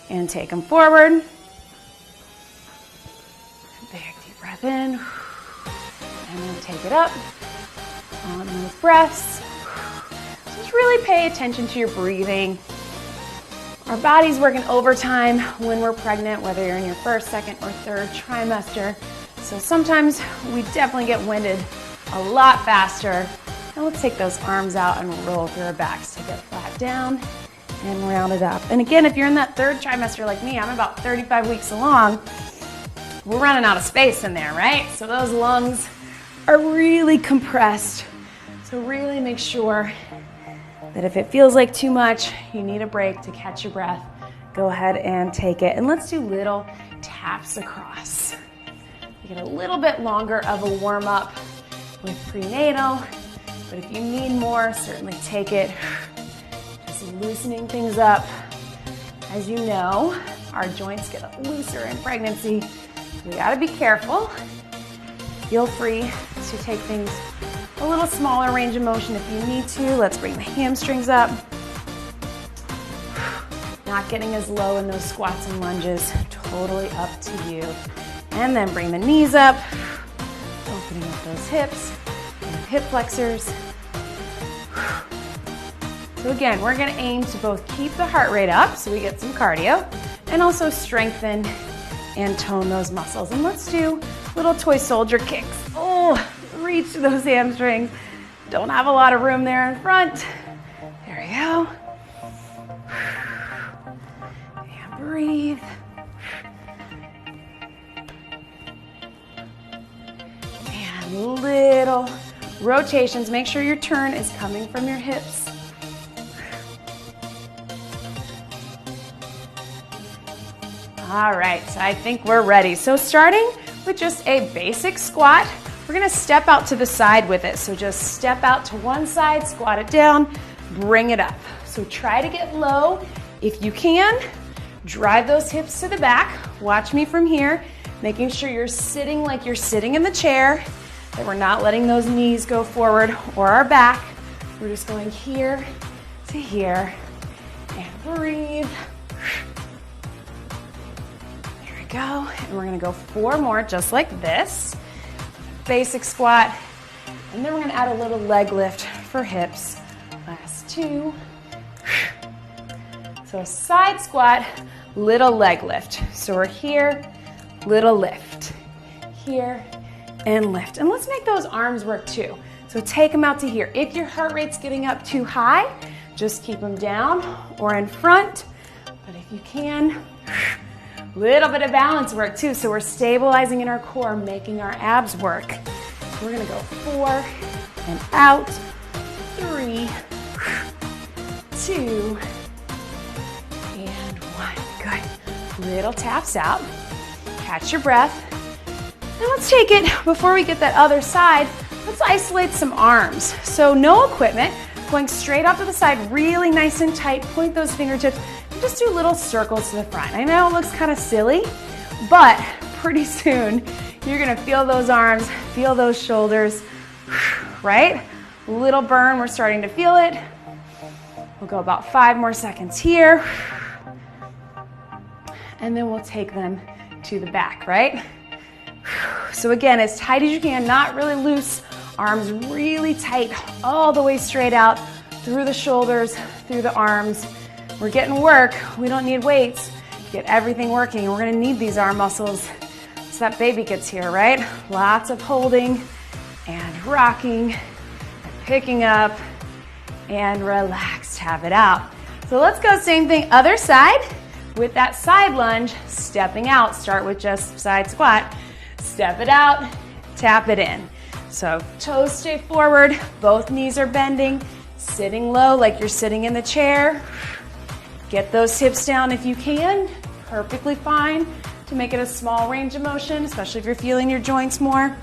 and take them forward. Big deep breath in, and then take it up on those breaths. Just really pay attention to your breathing. Our body's working overtime when we're pregnant, whether you're in your first, second, or third trimester. So sometimes we definitely get winded a lot faster. And let's take those arms out and roll through our backs. Take it flat down and round it up. And again, if you're in that third trimester like me, I'm about 35 weeks along, we're running out of space in there, right? So those lungs are really compressed. So really make sure that if it feels like too much, you need a break to catch your breath, go ahead and take it. And let's do little taps across. You get a little bit longer of a warm up with prenatal, but if you need more, certainly take it. Just loosening things up. As you know, our joints get looser in pregnancy, so we gotta be careful. Feel free to take things a little smaller range of motion if you need to. Let's bring the hamstrings up. Not getting as low in those squats and lunges, totally up to you. And then bring the knees up, opening up those hips, and hip flexors. So again, we're gonna aim to both keep the heart rate up so we get some cardio, and also strengthen and tone those muscles. And let's do little toy soldier kicks. Oh, reach those hamstrings. Don't have a lot of room there in front. There we go. And breathe. And little rotations. Make sure your turn is coming from your hips. All right, so I think we're ready. So starting with just a basic squat, we're gonna step out to the side with it. So just step out to one side, squat it down, bring it up. So try to get low if you can. Drive those hips to the back. Watch me from here, making sure you're sitting like you're sitting in the chair, that we're not letting those knees go forward or our back. We're just going here to here, and breathe. There we go, and we're gonna go 4 more just like this. Basic squat, and then we're gonna add a little leg lift for hips. Last 2. So a side squat, little leg lift. So we're here, little lift. Here, and lift. And let's make those arms work too. So take them out to here. If your heart rate's getting up too high, just keep them down or in front. But if you can, little bit of balance work too. So we're stabilizing in our core, making our abs work. We're gonna go 4 and out, 3, 2, and 1. Good. Little taps out. Catch your breath. Now let's take it, before we get that other side, let's isolate some arms. So no equipment, going straight off to the side, really nice and tight. Point those fingertips. Just do little circles to the front. I know it looks kind of silly, but pretty soon you're gonna feel those arms, feel those shoulders, right? Little burn, we're starting to feel it. We'll go about 5 more seconds here. And then we'll take them to the back, right? So again, as tight as you can, not really loose, arms really tight, all the way straight out, through the shoulders, through the arms. We're getting work, we don't need weights. Get everything working. We're gonna need these arm muscles so that baby gets here, right? Lots of holding and rocking, and picking up, and relax, tap it out. So let's go same thing, other side. With that side lunge, stepping out, start with just side squat. Step it out, tap it in. So toes stay forward, both knees are bending, sitting low like you're sitting in the chair. Get those hips down if you can, perfectly fine to make it a small range of motion, especially if you're feeling your joints more.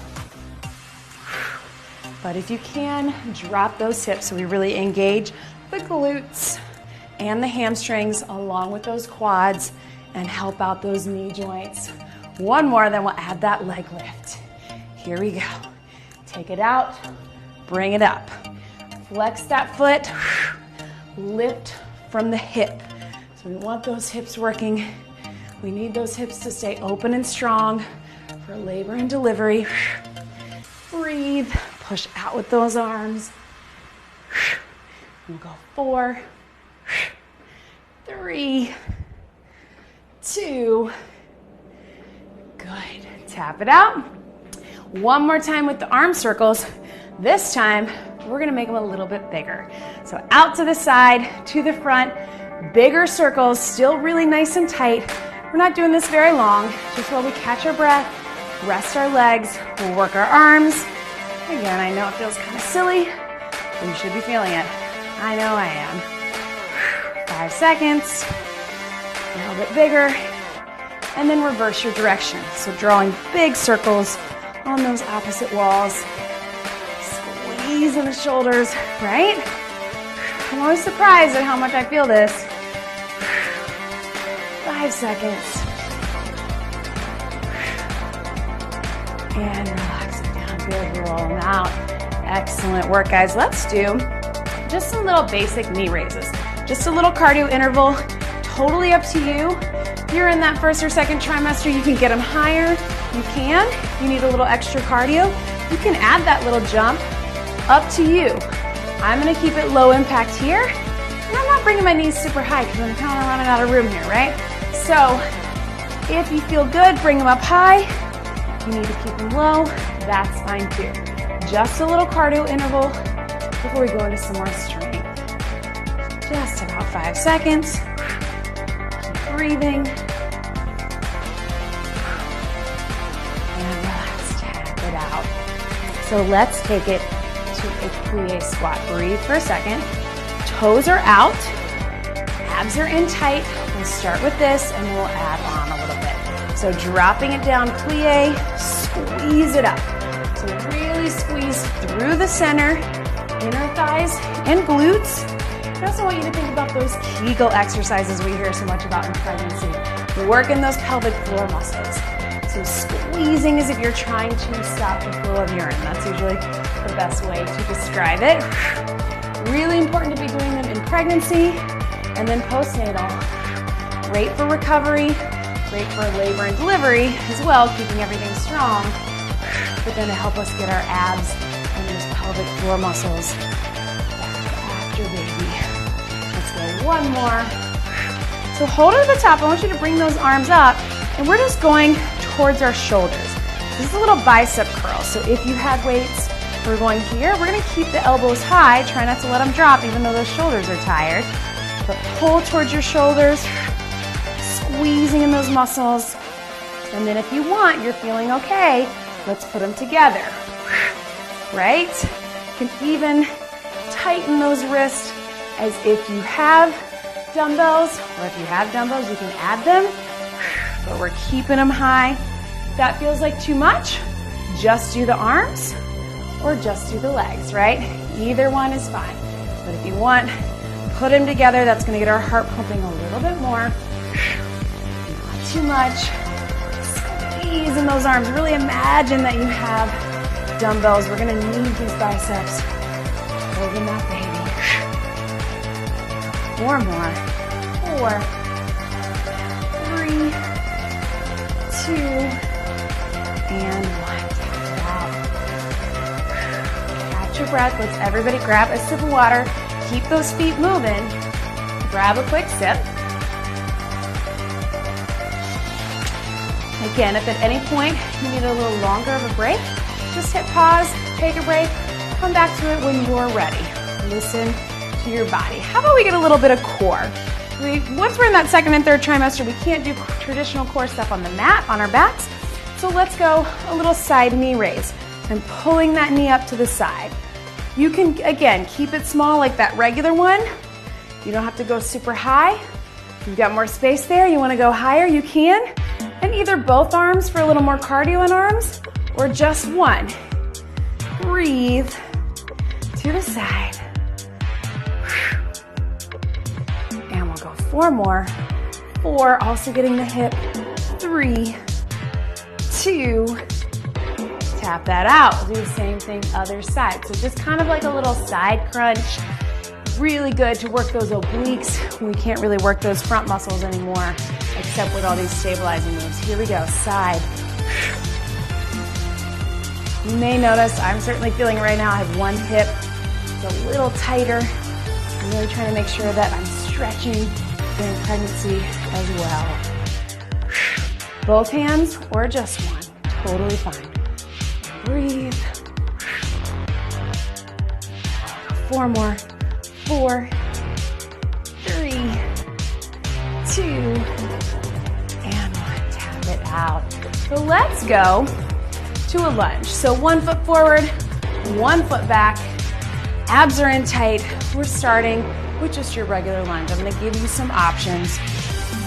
But if you can, drop those hips so we really engage the glutes and the hamstrings along with those quads and help out those knee joints. 1 more, then we'll add that leg lift. Here we go. Take it out, bring it up. Flex that foot, lift from the hip. So we want those hips working. We need those hips to stay open and strong for labor and delivery. Breathe, push out with those arms. We'll go 4, 3, 2, good. Tap it out. One more time with the arm circles. This time, we're gonna make them a little bit bigger. So out to the side, to the front, bigger circles, still really nice and tight. We're not doing this very long, just while we catch our breath, rest our legs, we'll work our arms. Again, I know it feels kind of silly, but you should be feeling it. I know I am. 5 seconds, a little bit bigger, and then reverse your direction. So drawing big circles on those opposite walls. Squeeze in the shoulders, right? I'm always surprised at how much I feel this. 5 seconds. And relax it down. Good, roll them out. Excellent work, guys. Let's do just some little basic knee raises. Just a little cardio interval. Totally up to you. If you're in that first or second trimester, you can get them higher. You can. You need a little extra cardio. You can add that little jump. Up to you. I'm gonna keep it low impact here. And I'm not bringing my knees super high because I'm kind of running out of room here, right? So if you feel good, bring them up high. If you need to keep them low, that's fine too. Just a little cardio interval before we go into some more strength. Just about 5 seconds. Keep breathing. And relax, tap it out. So let's take it to a plie squat. Breathe for a second. Toes are out. Abs are in tight. We'll start with this and we'll add on a little bit. So dropping it down, plie, squeeze it up. So really squeeze through the center, inner thighs and glutes. I also want you to think about those Kegel exercises we hear so much about in pregnancy. We're working those pelvic floor muscles. So squeezing as if you're trying to stop the flow of urine. That's usually the best way to describe it. Really important to be doing them in pregnancy and then postnatal. Great for recovery, great for labor and delivery as well, keeping everything strong, but then to help us get our abs and those pelvic floor muscles after baby. Let's go one more. So hold it at the top. I want you to bring those arms up and we're just going towards our shoulders. This is a little bicep curl. So if you had weights, we're going here. We're gonna keep the elbows high. Try not to let them drop even though those shoulders are tired. But pull towards your shoulders, squeezing in those muscles. And then if you want, you're feeling okay, let's put them together, right? You can even tighten those wrists as if you have dumbbells, or if you have dumbbells, you can add them, but we're keeping them high. If that feels like too much, just do the arms or just do the legs, right? Either one is fine. But if you want, put them together. That's gonna get our heart pumping a little bit more. Not too much. Squeeze in those arms. Really imagine that you have dumbbells. We're gonna need these biceps. Holding that baby. 4 more. 4, 3, 2, and 1. Tap it out. Catch your breath. Let's everybody grab a sip of water. Keep those feet moving. Grab a quick sip. Again, if at any point you need a little longer of a break, just hit pause, take a break, come back to it when you're ready. Listen to your body. How about we get a little bit of core? Once we're in that second and third trimester, we can't do traditional core stuff on the mat, on our backs. So let's go a little side knee raise. I'm pulling that knee up to the side. You can, again, keep it small like that regular one. You don't have to go super high. If you've got more space there, you want to go higher, you can. And either both arms for a little more cardio in arms, or just one. Breathe to the side. And we'll go 4 more. 4, also getting the hip. 3, 2, tap that out. We'll do the same thing other side. So just kind of like a little side crunch. Really good to work those obliques. We can't really work those front muscles anymore, except with all these stabilizing moves. Here we go, side. You may notice, I'm certainly feeling it right now, I have one hip. It's a little tighter. I'm really trying to make sure that I'm stretching during pregnancy as well. Both hands or just one, totally fine. Breathe. 4 more. 4, 3, 2, and 1. Tap it out. So let's go to a lunge. So 1 foot forward, 1 foot back. Abs are in tight. We're starting with just your regular lunge. I'm going to give you some options.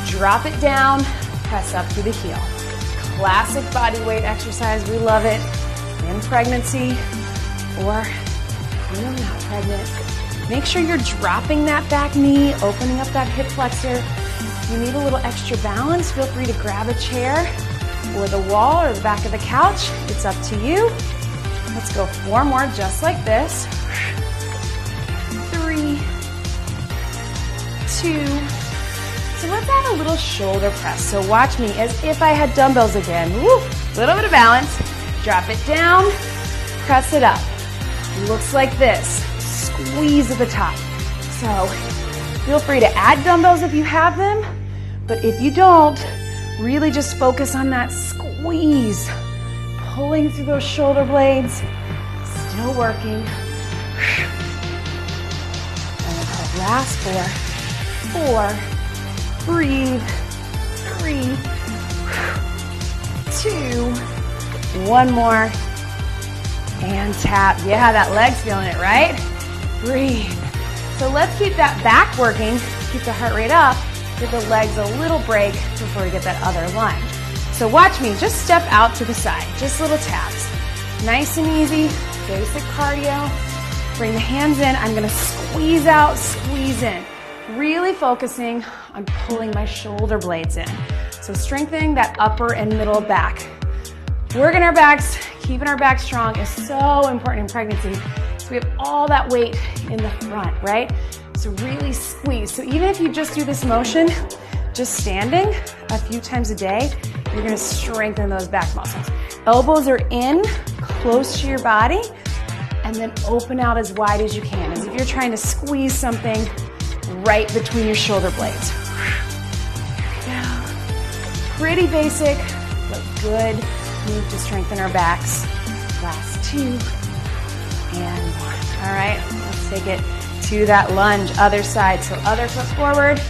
Drop it down, press up through the heel. Classic body weight exercise. We love it in pregnancy or when you're not pregnant. Make sure you're dropping that back knee, opening up that hip flexor. If you need a little extra balance, feel free to grab a chair or the wall or the back of the couch. It's up to you. Let's go 4 more just like this. 3, 2. So let's add a little shoulder press. So watch me as if I had dumbbells again. Woo, little bit of balance. Drop it down, press it up. Looks like this. Squeeze at the top. So feel free to add dumbbells if you have them, but if you don't, really just focus on that squeeze, pulling through those shoulder blades, still working. And the last 4, 4, breathe, 3, 2, 1 more, and tap. Yeah, that leg's feeling it, right? Breathe. So let's keep that back working, keep the heart rate up, give the legs a little break before we get that other lunge. So watch me, just step out to the side, just little taps. Nice and easy, basic cardio. Bring the hands in, I'm gonna squeeze out, squeeze in. Really focusing on pulling my shoulder blades in. So strengthening that upper and middle back. Working our backs, keeping our back strong is so important in pregnancy. So we have all that weight in the front, right? So really squeeze. So even if you just do this motion, just standing a few times a day, you're gonna strengthen those back muscles. Elbows are in, close to your body, and then open out as wide as you can, as if you're trying to squeeze something right between your shoulder blades. Pretty basic, but good move to strengthen our backs. Last 2 and 1. All right, let's take it to that lunge, other side. So other foot forward,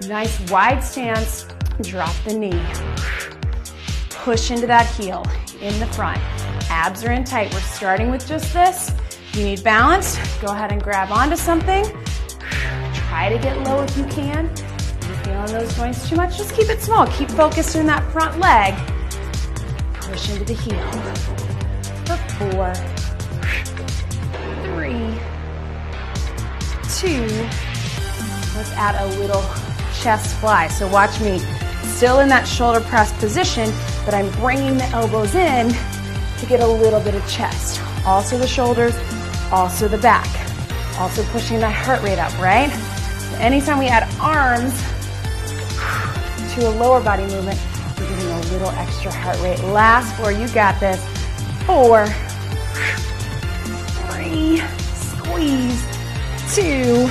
nice wide stance, drop the knee. Push into that heel in the front. Abs are in tight. We're starting with just this. If you need balance, go ahead and grab onto something. Try to get low if you can. If you're feeling those joints too much, just keep it small. Keep focused in that front leg. Push into the heel. For 4, 3, 2. Let's add a little chest fly. So watch me. Still in that shoulder press position, but I'm bringing the elbows in to get a little bit of chest. Also the shoulders, also the back. Also pushing that heart rate up, right? So anytime we add arms to a lower body movement, we're getting a little extra heart rate. Last 4, you got this. 4, 3, squeeze, 2,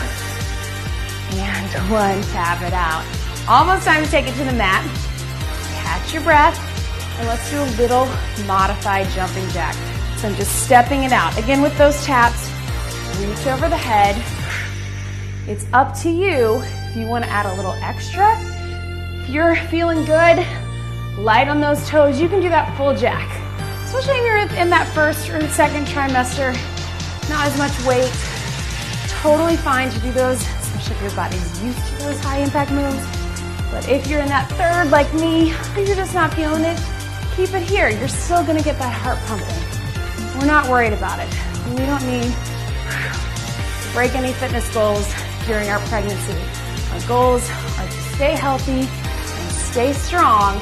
and 1, tap it out. Almost time to take it to the mat. Catch your breath, and let's do a little modified jumping jack. So I'm just stepping it out. Again, with those taps, reach over the head. It's up to you if you want to add a little extra. If you're feeling good, light on those toes, you can do that full jack. Especially if you're in that first or second trimester, not as much weight. Totally fine to do those, especially if your body's used to those high impact moves. But if you're in that third like me, or you're just not feeling it, keep it here. You're still gonna get that heart pumping. We're not worried about it. We don't need to break any fitness goals during our pregnancy. Our goals are to stay healthy and stay strong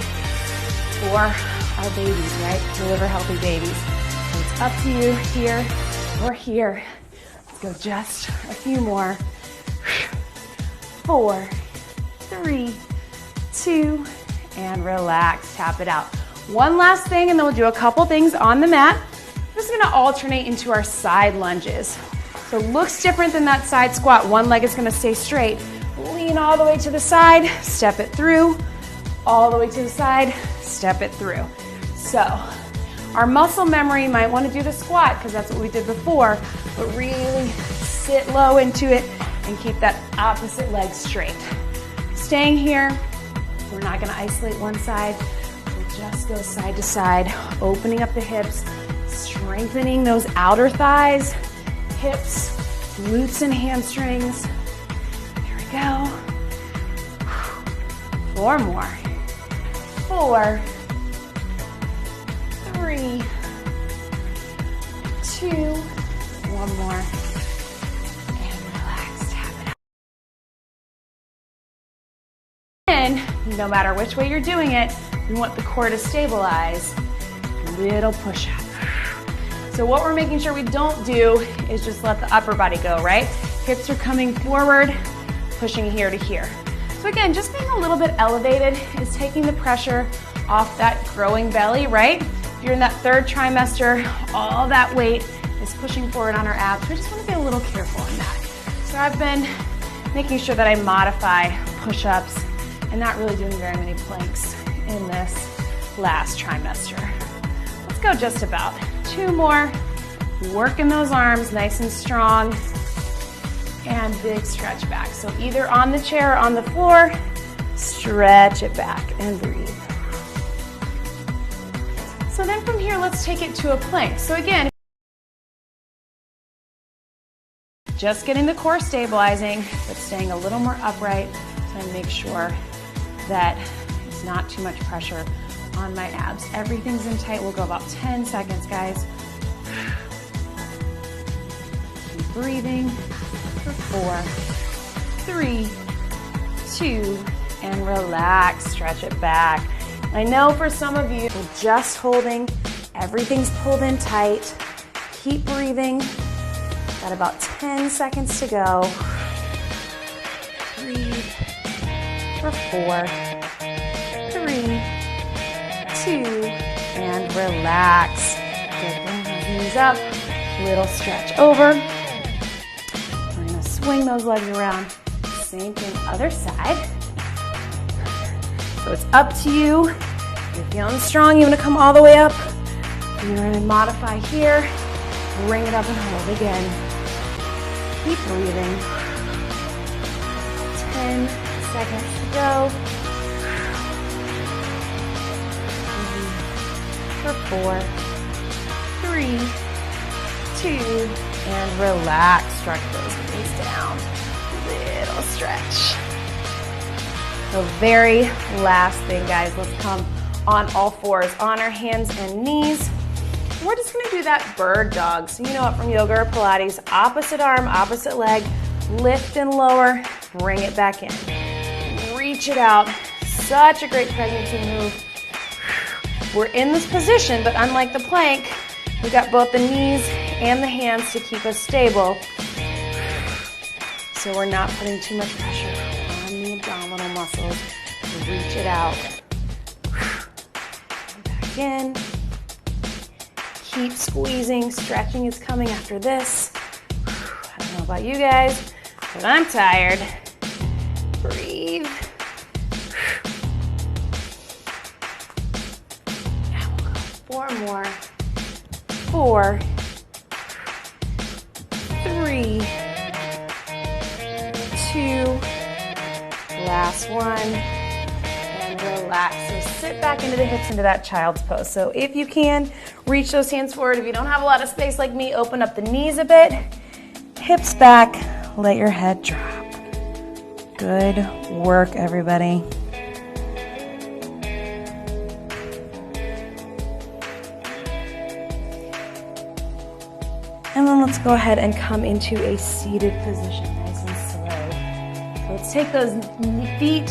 for our babies, right? Deliver healthy babies. So it's up to you here or here. Let's go just a few more. 4, 3, 2, and relax. Tap it out. One last thing, and then we'll do a couple things on the mat. We're just gonna alternate into our side lunges. So it looks different than that side squat. One leg is gonna stay straight. Lean all the way to the side, step it through, all the way to the side, step it through. So our muscle memory might want to do the squat because that's what we did before, but really sit low into it and keep that opposite leg straight. Staying here, we're not going to isolate one side. We'll just go side to side, opening up the hips, strengthening those outer thighs, hips, glutes and hamstrings. There we go. 4 more. 4, 3, 2, 1 more, and relax, tap it out. And no matter which way you're doing it, we want the core to stabilize. Little push-up. So what we're making sure we don't do is just let the upper body go, right? Hips are coming forward, pushing here to here. So again, just being a little bit elevated is taking the pressure off that growing belly, right? If you're in that 3rd trimester, all that weight is pushing forward on our abs. We just want to be a little careful on that. So I've been making sure that I modify push-ups and not really doing very many planks in this last trimester. Let's go just about 2 more. Working those arms nice and strong. And big stretch back. So either on the chair or on the floor, stretch it back and breathe. So then from here, let's take it to a plank. So again, just getting the core stabilizing, but staying a little more upright so I make sure that it's not too much pressure on my abs. Everything's in tight. We'll go about 10 seconds, guys. Keep breathing. For 4, 3, 2, and relax. Stretch it back. I know for some of you, you're just holding, everything's pulled in tight. Keep breathing. Got about 10 seconds to go. Breathe. For 4, 3, 2, and relax. Good. Bring those knees up. Little stretch over. Swing those legs around. Same thing, other side. So it's up to you. If you're feeling strong, you want to come all the way up. You're going to modify here. Bring it up and hold again. Keep breathing. 10 seconds to go. For 4, 3, 2, and relax. Stretch those knees down. Little stretch. The very last thing, guys, let's come on all fours, on our hands and knees. We're just gonna do that bird dog. So you know it from yoga or Pilates, opposite arm, opposite leg, lift and lower, bring it back in. Reach it out. Such a great pregnancy move. We're in this position, but unlike the plank, we got both the knees and the hands to keep us stable. So we're not putting too much pressure on the abdominal muscles. Reach it out. Back in. Keep squeezing. Stretching is coming after this. I don't know about you guys, but I'm tired. Breathe. And we'll go 4 more. 4, 3, 2, last one, and relax. So sit back into the hips, into that child's pose. So if you can, reach those hands forward. If you don't have a lot of space like me, open up the knees a bit, hips back, let your head drop. Good work, everybody. And then let's go ahead and come into a seated position, nice and slow. So let's take those feet.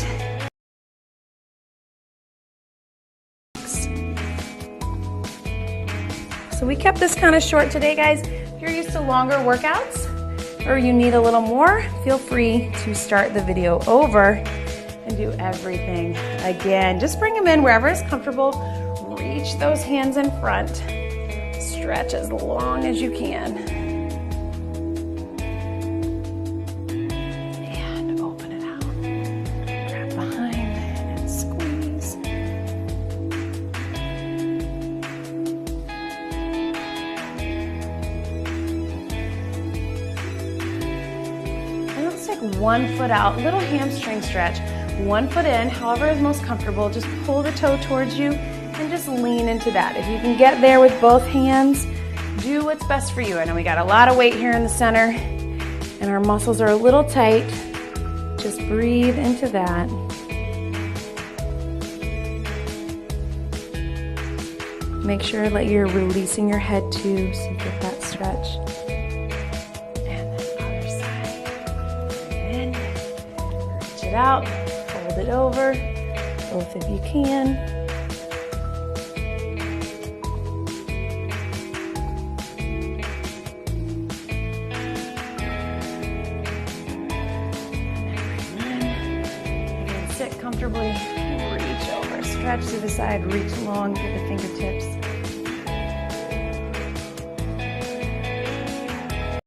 So we kept this kind of short today, guys. If you're used to longer workouts, or you need a little more, feel free to start the video over and do everything again. Just bring them in wherever is comfortable. Reach those hands in front. Stretch as long as you can. And open it out. Grab behind and squeeze. And let's take one foot out, little hamstring stretch. One foot in, however is most comfortable. Just pull the toe towards you and just lean into that. If you can get there with both hands, do what's best for you. I know we got a lot of weight here in the center and our muscles are a little tight. Just breathe into that. Make sure that you're releasing your head too, so you get that stretch. And then other side. Breathe in, reach it out, fold it over, both if you can. Sit comfortably, reach over, stretch to the side, reach long through the fingertips.